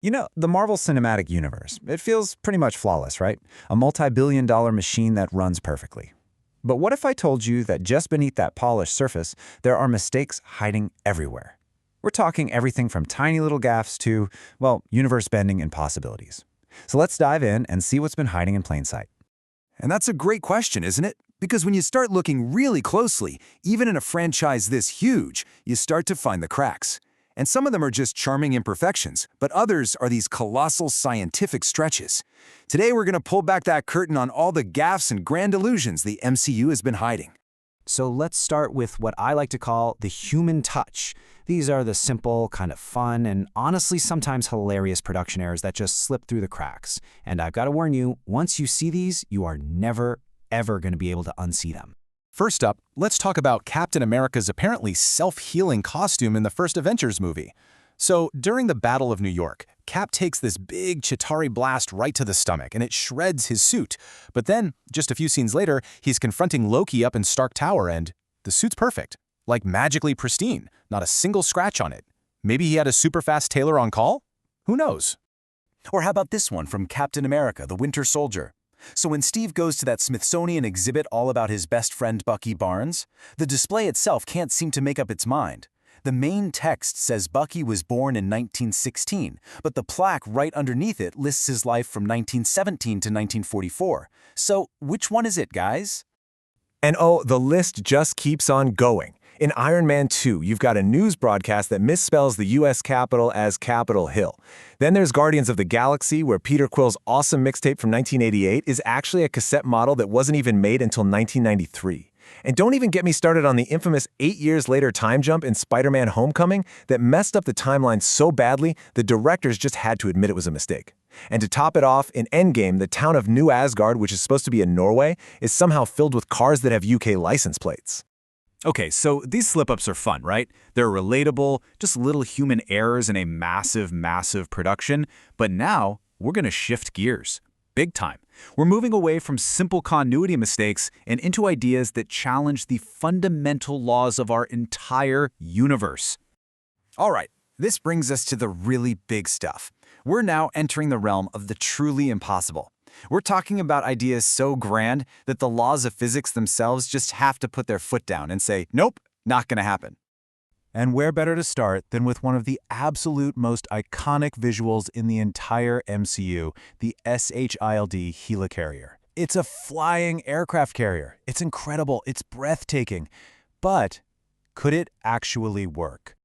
You know, the Marvel Cinematic Universe, it feels pretty much flawless, right? A multi-billion-dollar machine that runs perfectly. But what if I told you that just beneath that polished surface, there are mistakes hiding everywhere? We're talking everything from tiny little gaffes to, well, universe-bending impossibilities. So let's dive in and see what's been hiding in plain sight. And that's a great question, isn't it? Because when you start looking really closely, even in a franchise this huge, you start to find the cracks. And some of them are just charming imperfections, but others are these colossal scientific stretches. Today we're going to pull back that curtain on all the gaffes and grand illusions the MCU has been hiding. So let's start with what I like to call the human touch. These are the simple, kind of fun, and honestly sometimes hilarious production errors that just slip through the cracks. And I've got to warn you, once you see these, you are never, ever going to be able to unsee them. First up, let's talk about Captain America's apparently self-healing costume in the first Avengers movie. So, during the Battle of New York, Cap takes this big Chitauri blast right to the stomach, and it shreds his suit. But then, just a few scenes later, he's confronting Loki up in Stark Tower, and the suit's perfect. Like magically pristine, not a single scratch on it. Maybe he had a super-fast tailor on call? Who knows? Or how about this one from Captain America, the Winter Soldier? So when Steve goes to that Smithsonian exhibit all about his best friend Bucky Barnes, the display itself can't seem to make up its mind. The main text says Bucky was born in 1916, but the plaque right underneath it lists his life from 1917 to 1944. So which one is it, guys? And oh, the list just keeps on going. In Iron Man 2, you've got a news broadcast that misspells the U.S. Capitol as Capitol Hill. Then there's Guardians of the Galaxy, where Peter Quill's awesome mixtape from 1988 is actually a cassette model that wasn't even made until 1993. And don't even get me started on the infamous 8 years later time jump in Spider-Man Homecoming that messed up the timeline so badly, the directors just had to admit it was a mistake. And to top it off, in Endgame, the town of New Asgard, which is supposed to be in Norway, is somehow filled with cars that have UK license plates. Okay, so these slip-ups are fun, right? They're relatable, just little human errors in a massive, massive production. But now, we're going to shift gears. Big time. We're moving away from simple continuity mistakes and into ideas that challenge the fundamental laws of our entire universe. All right, this brings us to the really big stuff. We're now entering the realm of the truly impossible. We're talking about ideas so grand that the laws of physics themselves just have to put their foot down and say, nope, not going to happen. And where better to start than with one of the absolute most iconic visuals in the entire MCU, the SHILD helicarrier. It's a flying aircraft carrier. It's incredible. It's breathtaking. But could it actually work?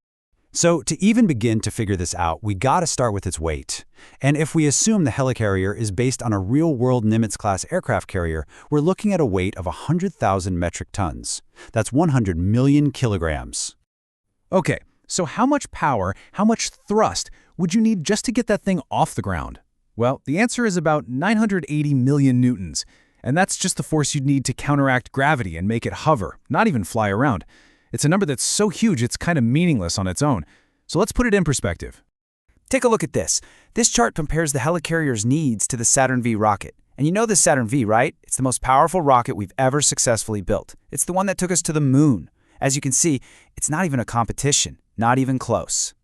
So to even begin to figure this out, we gotta start with its weight. And if we assume the helicarrier is based on a real-world Nimitz-class aircraft carrier, we're looking at a weight of 100,000 metric tons. That's 100 million kilograms. Okay, so how much power, how much thrust would you need just to get that thing off the ground? Well, the answer is about 980 million newtons. And that's just the force you'd need to counteract gravity and make it hover, not even fly around. It's a number that's so huge it's kind of meaningless on its own. So let's put it in perspective. Take a look at this. This chart compares the helicarrier's needs to the Saturn V rocket. And you know the Saturn V, right? It's the most powerful rocket we've ever successfully built. It's the one that took us to the moon. As you can see, it's not even a competition, not even close.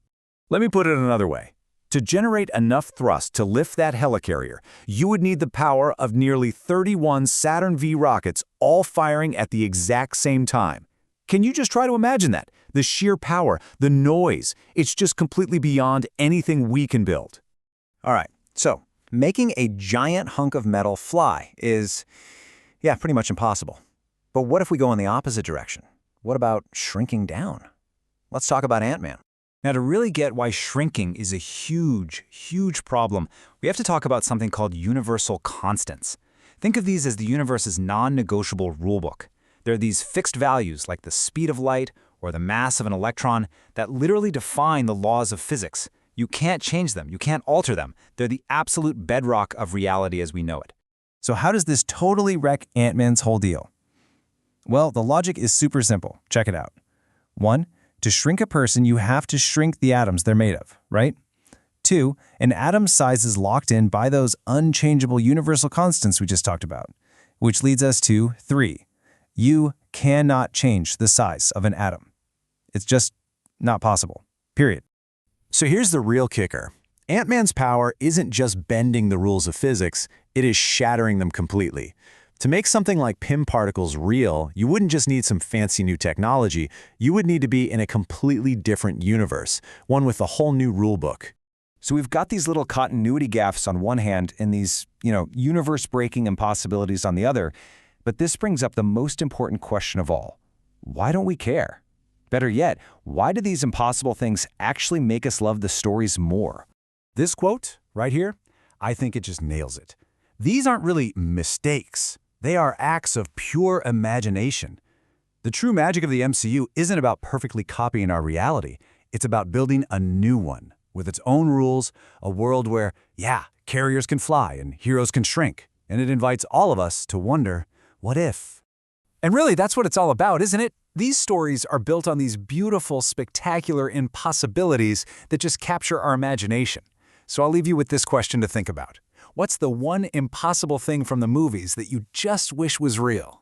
Let me put it another way. To generate enough thrust to lift that helicarrier, you would need the power of nearly 31 Saturn V rockets all firing at the exact same time. Can you just try to imagine that? The sheer power, the noise, it's just completely beyond anything we can build. All right, so making a giant hunk of metal fly is, pretty much impossible. But what if we go in the opposite direction? What about shrinking down? Let's talk about Ant-Man. Now, to really get why shrinking is a huge, huge problem, we have to talk about something called universal constants. Think of these as the universe's non-negotiable rulebook. There are these fixed values like the speed of light or the mass of an electron that literally define the laws of physics. You can't change them. You can't alter them. They're the absolute bedrock of reality as we know it. So how does this totally wreck Ant-Man's whole deal? Well, the logic is super simple. Check it out. 1, to shrink a person, you have to shrink the atoms they're made of, right? 2, an atom's size is locked in by those unchangeable universal constants we just talked about, which leads us to 3. You cannot change the size of an atom. It's just not possible, period. So here's the real kicker. Ant-Man's power isn't just bending the rules of physics, it is shattering them completely. To make something like Pym particles real, you wouldn't just need some fancy new technology, you would need to be in a completely different universe, one with a whole new rulebook. So we've got these little continuity gaffes on one hand and these, universe-breaking impossibilities on the other, but this brings up the most important question of all. Why don't we care? Better yet, why do these impossible things actually make us love the stories more? This quote, right here, I think it just nails it. These aren't really mistakes. They are acts of pure imagination. The true magic of the MCU isn't about perfectly copying our reality. It's about building a new one, with its own rules, a world where, carriers can fly and heroes can shrink. And it invites all of us to wonder, what if? And really, that's what it's all about, isn't it? These stories are built on these beautiful, spectacular impossibilities that just capture our imagination. So I'll leave you with this question to think about. What's the one impossible thing from the movies that you just wish was real?